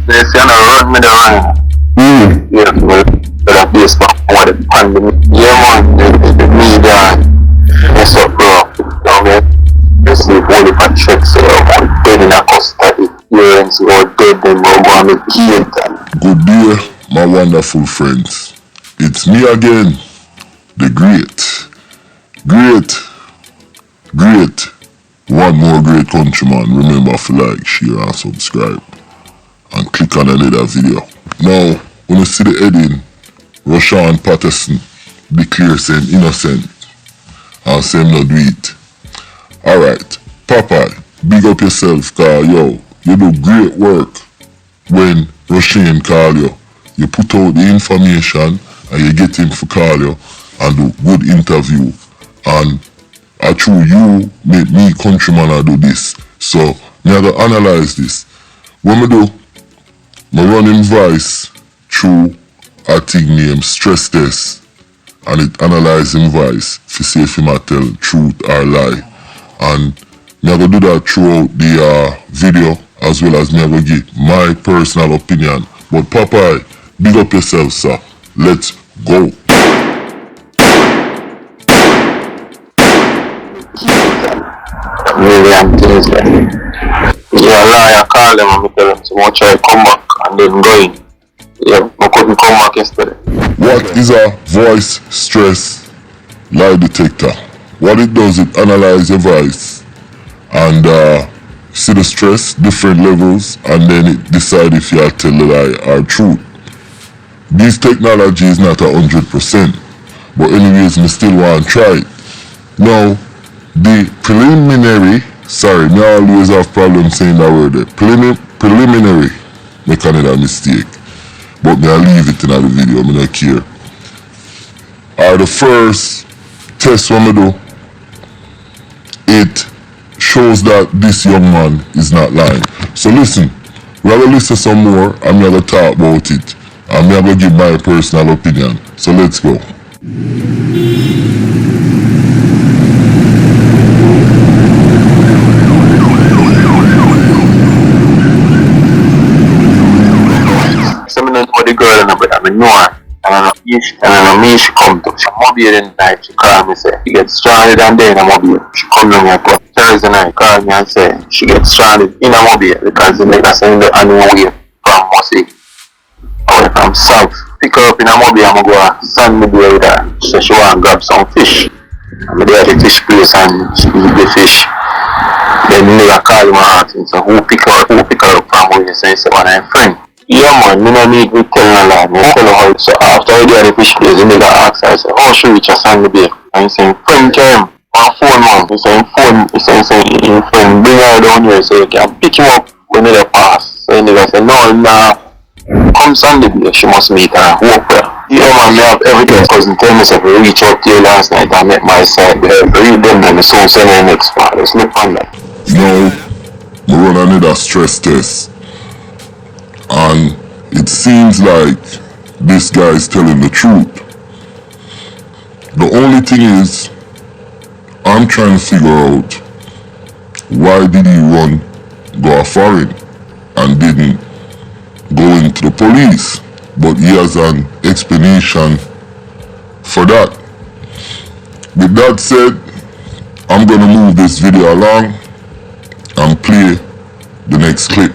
They say I'm run me the run. Yeah, but based on what the pandemic. Yeah, man, the media, mess up, bro. You know, receive all the checks, dead in a custody. Parents who are dead, then we're going to kill them. Good day, my wonderful friends. It's me again, the great, one more great countryman. Remember to like, share and subscribe. And click on another video. Now, when you see the heading, Rushawn Patterson declares saying innocent and say him not do it. Alright, Papa, big up yourself, cause yo, you do great work when Rushawn call you. You put out the information and you get him to call you and do good interview. And TRU, you make me countryman I do this. So, me I go analyze this. What me do? I run in voice through a thing named stress test and it analyze in voice to see if him a tell truth or lie. And me I go do that throughout the video as well as me I go give my personal opinion. But Popeye, big up yourself, sir. Let's go. Million things like yeah, lawyer call them and me tell them so much I come back and then going. Yeah, I couldn't come back yesterday. What is a voice stress lie detector? What it does, it analyzes your voice and see the stress, different levels, and then it decide if you are telling a lie or truth. This technology is not 100%, but anyways, me still want to try it. Now, the preliminary, sorry, me always have problem saying that word there. Preliminary, me can a mistake, but me I leave it in the video, me not care. The first test what me do, it shows that this young man is not lying. So listen, we are going to listen some more and we are going to talk about it. And we are going to give my personal opinion. So let's go. So I know the girl and I know her. And I know me she come to. She mobile in the night. She call me say she gets stranded and then in a mobile. She come down here for Thursday night. Call me and say she gets stranded in a mobile because the nigga send the annual way from Mosey away from south. Pick her up in a mobile and go sand me there with her. She say she want to grab some fish. I'm there at the fish place and she eat the fish. Then the nigga call him and ask him so who pick her up from where? So he say one of her friend. Yeah man, me no need to tell no lie, me tell her how. So after I do the fish place, the nigga ask her, I say, how she reach a Sandy Bay? And he say, friend came on phone man. He say, him friend bring her down here so you can pick him up when they pass. So the nigga say, no, nah, come Sandy Bay, she must meet her, hope her. Yeah man, me have everything, cause he tell me if we reach out to you last night and met my side there. Read them and the soon send the next part, let's look on that. Now, we run another stress test. And it seems like this guy is telling the truth. The only thing is, I'm trying to figure out why did he go foreign and didn't go into the police. But he has an explanation for that. With that said, I'm gonna move this video along and play the next clip.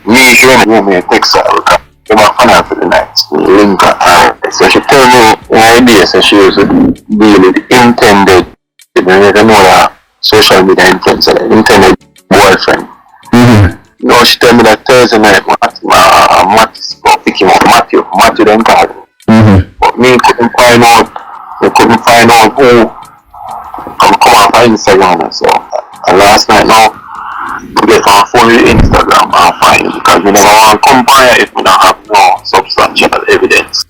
Me me a text her because I'm a fan for the night. Link her. So she tell me an idea, so she was dealing with intended, you never know that social media influence, intended boyfriend. No, she tell me that Thursday night, Mattis go pick him up, Matthew then called me. But me couldn't find out who come off my Instagram, so last night now, to get my phone with Instagram and find it because we never want to compare if we don't have no substantial evidence.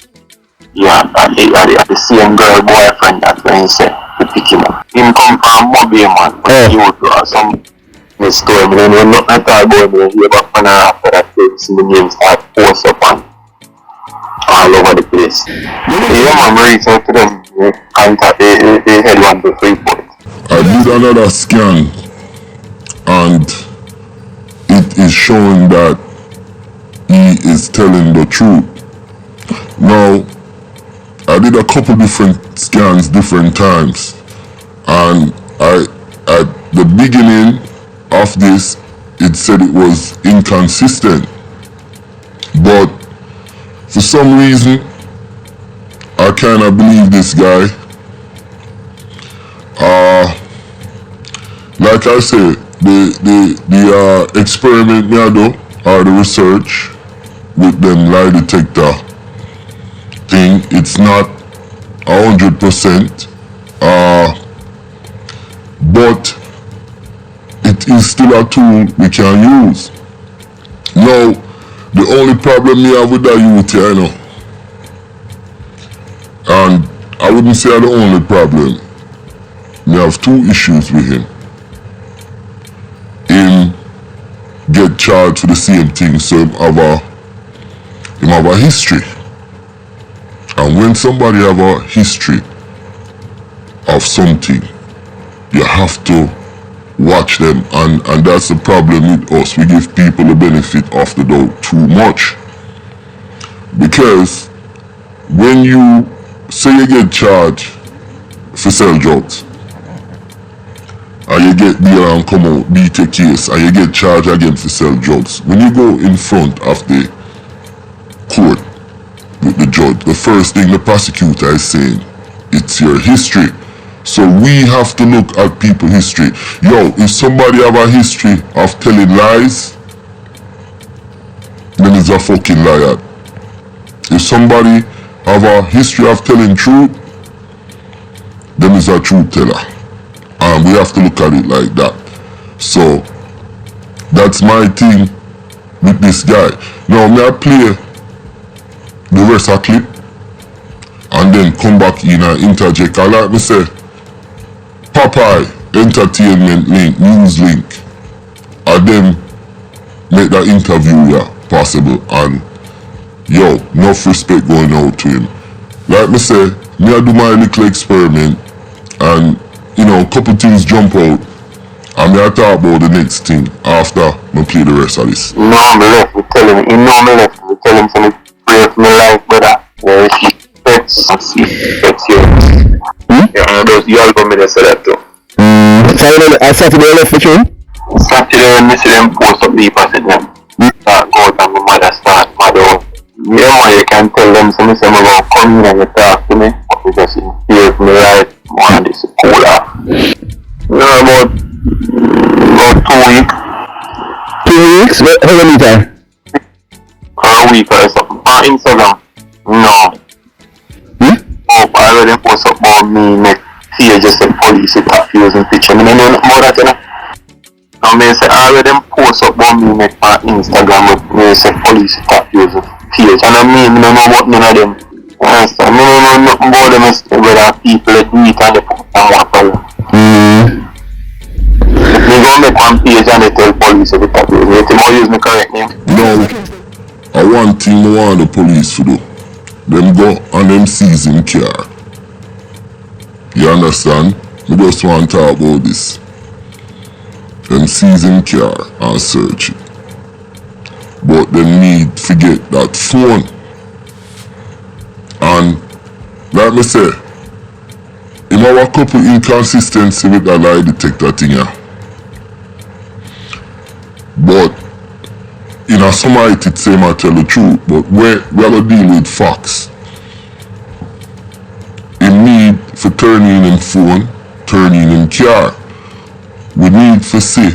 Yeah, and the same girl boyfriend that when he said to pick him up. Him come from Mobile man, but he would do some story. I don't know nothing at all about me. He ever found her after that things the names start post up on all over the place. Yeah man, reach out to them, contact the head one to 3 points. I did another scan and it is showing that he is telling the truth. Now, I did a couple different scans different times, and at the beginning of this, it said it was inconsistent, but for some reason, I kind of believe this guy. Like I said, the experiment me I do, or the research with them lie detector thing, it's not 100%, but it is still a tool we can use. Now, the only problem me have with that youth here, you know, and I wouldn't say the only problem, me have two issues with him. Him get charged for the same thing, so him have a history. And when somebody have a history of something, you have to watch them, and that's the problem with us. We give people the benefit of the doubt too much. Because when you say you get charged for sell drugs, and you get there and come out, beat a case, and you get charged again for sell drugs, when you go in front of the court with the judge, the first thing the prosecutor is saying, it's your history. So we have to look at people's history. Yo, if somebody have a history of telling lies, then he's a fucking liar. If somebody have a history of telling truth, then he's a truth teller. And we have to look at it like that. So that's my thing with this guy. Now may I play the rest of the clip and then come back in and interject. I like me say, Popeye Entertainment Link, News Link, and them make that interview possible, and yo, enough respect going out to him. Like me say, me I do my little experiment, and you know, a couple things jump out, and me I talk about the next thing after me play the rest of this. You know me left, we tell him, we tell him some pray for my life, brother. Yeah, pets here. Yeah, and those you all come in and say that too. Saturday left for you? Saturday when me see them post up people say them start go out and my mother start mother. Yeah man, you can tell them so me say me go come in and you talk to me, but we just in fear of my life, man, this is cooler. You know about 2 weeks. 2 weeks? How many time? A week or something. On Instagram. No. Oh, I already post up about me make fear just the police with confusing picture. I don't know nothing about that, you know. I mean, say I already post up about me make on Instagram with me say police with confusing page. And I don't know about none of them. You understand? I don't know nothing about them, whether people do it and they put on one problem. If me go make one page and they tell police with confusing, you think I use my correct name? No, I want thing I want the police to do. Them go and them seize him car. You understand? I just want to talk about this. Them seize him car and search it. But them need to get that phone. And like me say, him have a couple inconsistency with that lie detector thing here. But in a summary it say I tell the truth, but we are going to deal with facts. Him need for turn in him phone, turn in him car. We need to see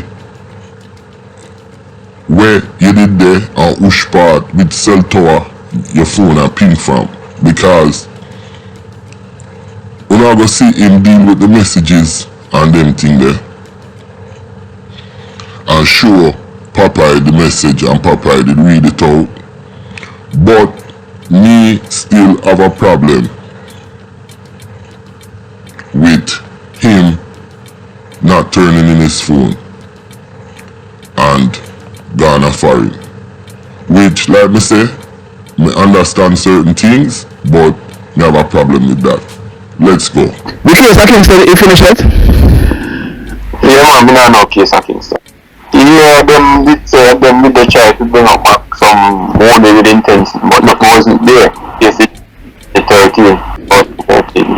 where you did there and which part with cell tower your phone and pin from, because we're not going to see him deal with the messages and them thing there and show Popeye the message and Popeye did read it out. But me still have a problem with him not turning in his phone and gone foreign. Which, like me say, me understand certain things, but me have a problem with that. Let's go. The case at Kingston, you finish it? Yeah man, me not know case at Kingston. You know them did say them with the try to bring up back some only with intention, but nothing wasn't there. Case it 13, but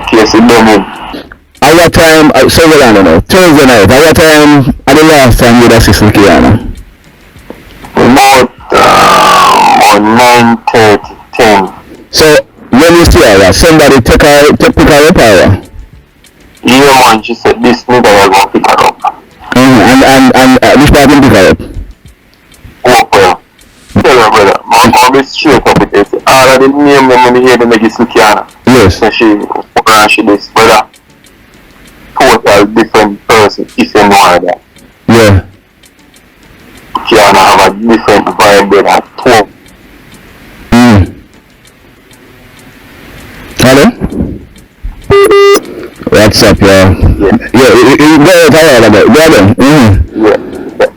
case it done in. At what time, so hold on now, Thursday night, at what time, at the last time you assist Kiana? About on 9:30, 10. So, when you see her, somebody pick her up, or? Yeah, man, she said this nigga will go pick her up. And which part did pick her up? Oh, well. Tell her, brother, I'm going to be straight up with this. All of the name them when you hear them make it Kiana. Yes. So she this, brother. Total different person, if you know that. Yeah. Kiana have a different vibe with her too. Hello? What's up, yo? Yeah. Yeah, go ahead, Yeah.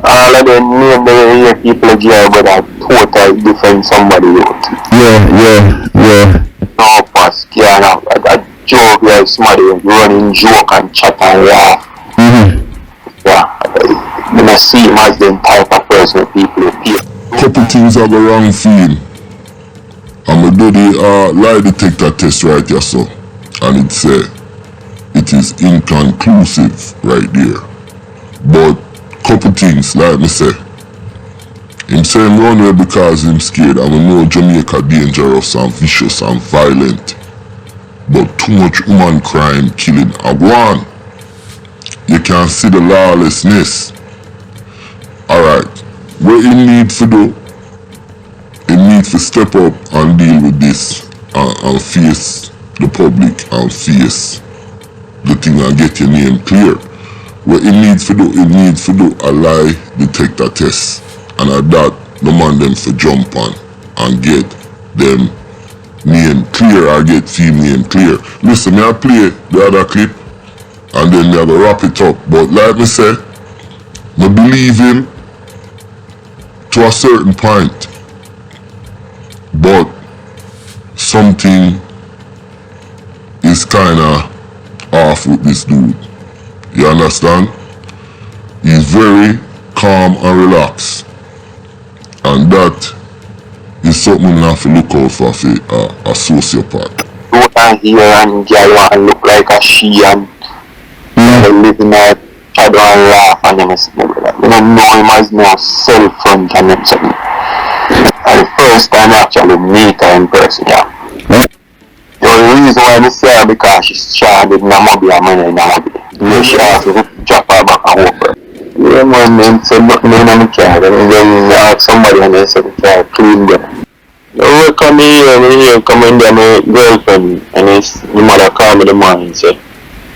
All of them name they hear people here, but a total different somebody else. Yeah. No pass, Kiana, a joke like somebody running joke and chat and laugh. Yeah. I see him as the type of person people appear. Couple things I go wrong feel. I'ma do the lie detector test right here, so. And it say it is inconclusive right there. But couple things, like me say. Him say him run away because him scared. I know Jamaica dangerous and vicious and violent. But too much human crime, killing, a one. You can see the lawlessness. Alright, what he need to do, he need to step up and deal with this and face the public and face the thing and get your name clear. What he needs to do, a lie detector test. And at that, the man them to jump on and get them name clear or get team name clear. Listen, me I play the other clip and then me I go wrap it up. But like me say, me believe him to a certain point. But something is kinda off with this dude. You understand? He's very calm and relaxed. And that is something we have to look out for a sociopath. Don't hear and girl want to look like a she and live in a shadow and laugh and them say, we don't know him as no self-front and them something. And the first time I actually meet her in person, yeah. The only reason why I say her because she's shy with Namibia and money in Namibia. You she asked me to drop her back and hope her. Yeah, man, they said nothing in the car. Then they asked somebody and they said the car clean them. They come here, come in there, my girlfriend, and the mother called me the morning and said,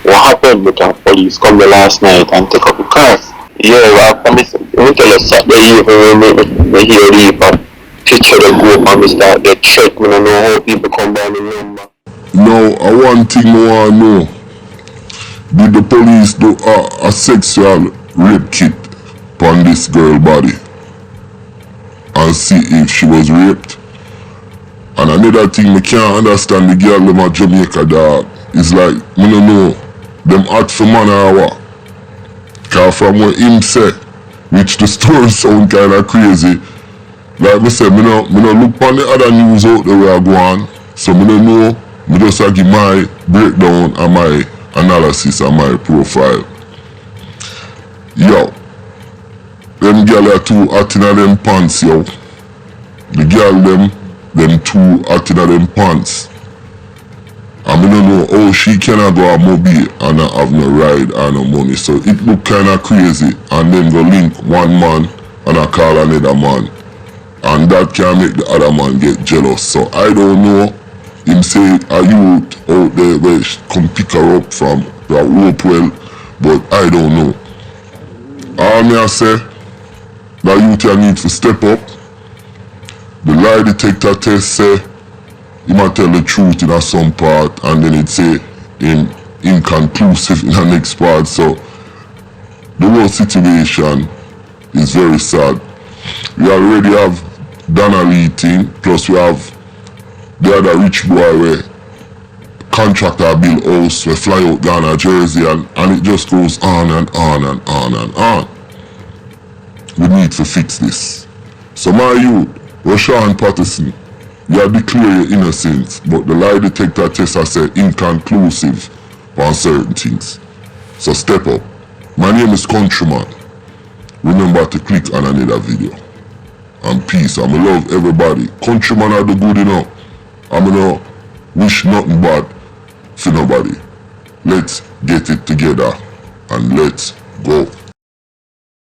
what happened with the police come there last night and take up the car? Yeah, let me tell you, Saturday evening, we hear the picture them go up and we start get checked. We don't know how people come down the number. Now, one thing I want to know. Did the police do a sexual rape kit on this girl body and see if she was raped? And another thing I can't understand the girl them at Jamaica, dog, is like, I don't know, them hot for man or what? Cause from what him say, which the story sound kinda crazy, like I said, I don't look on the other news out there where I go on, so I don't know, I just give my breakdown and my analysis and my profile. Yo, them girl are too hot in them pants, yo. The girl them too hot in them pants. And I don't know how she cannot go a mobile and not have no ride or no money. So it look kinda crazy. And then go link one man and I call another man. And that can make the other man get jealous. So I don't know. Him say a youth out there where she come pick her up from the Hopewell, but I don't know. All me I say, that youth here need to step up. The lie detector test say, he might tell the truth in a some part, and then it say inconclusive in the next part. So the whole situation is very sad. We already have Donnelly thing, plus we have the other rich boy where contractor build house, we fly out Ghana, Jersey, and it just goes on and on and on and on. We need to fix this. So my youth, Rushawn Patterson, you declare your innocence, but the lie detector test has said inconclusive on certain things. So step up. My name is Countryman. Remember to click on another video. And peace. I'ma love everybody. Countryman are the good enough. I'ma no wish nothing bad for nobody. Let's get it together and let's go.